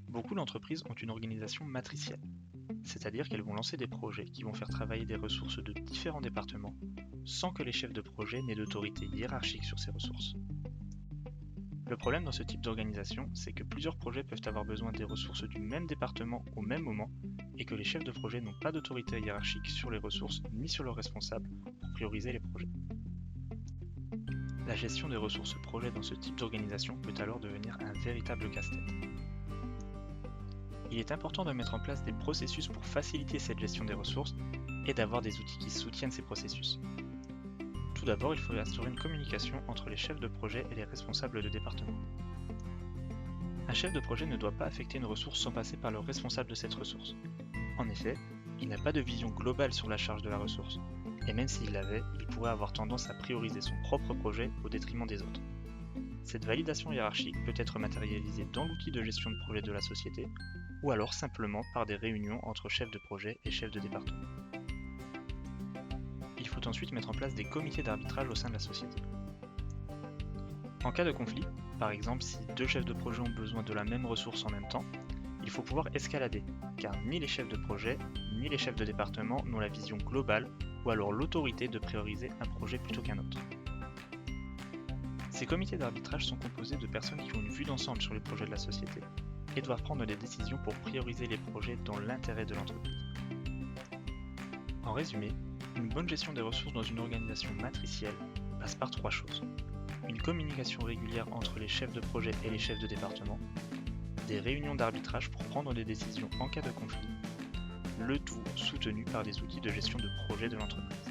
Beaucoup d'entreprises ont une organisation matricielle, c'est-à-dire qu'elles vont lancer des projets qui vont faire travailler des ressources de différents départements sans que les chefs de projet n'aient d'autorité hiérarchique sur ces ressources. Le problème dans ce type d'organisation, c'est que plusieurs projets peuvent avoir besoin des ressources du même département au même moment et que les chefs de projet n'ont pas d'autorité hiérarchique sur les ressources ni sur leurs responsables pour prioriser les projets. La gestion des ressources projets dans ce type d'organisation peut alors devenir un véritable casse-tête. Il est important de mettre en place des processus pour faciliter cette gestion des ressources et d'avoir des outils qui soutiennent ces processus. Tout d'abord, il faut instaurer une communication entre les chefs de projet et les responsables de département. Un chef de projet ne doit pas affecter une ressource sans passer par le responsable de cette ressource. En effet, il n'a pas de vision globale sur la charge de la ressource, et même s'il l'avait, il pourrait avoir tendance à prioriser son propre projet au détriment des autres. Cette validation hiérarchique peut être matérialisée dans l'outil de gestion de projet de la société, ou alors simplement par des réunions entre chefs de projet et chefs de département. Il faut ensuite mettre en place des comités d'arbitrage au sein de la société. En cas de conflit, par exemple si deux chefs de projet ont besoin de la même ressource en même temps, il faut pouvoir escalader, car ni les chefs de projet ni les chefs de département n'ont la vision globale ou alors l'autorité de prioriser un projet plutôt qu'un autre. Ces comités d'arbitrage sont composés de personnes qui ont une vue d'ensemble sur les projets de la société et doivent prendre des décisions pour prioriser les projets dans l'intérêt de l'entreprise. En résumé, une bonne gestion des ressources dans une organisation matricielle passe par trois choses. Une communication régulière entre les chefs de projet et les chefs de département, des réunions d'arbitrage pour prendre des décisions en cas de conflit, le tout soutenu par des outils de gestion de projet de l'entreprise.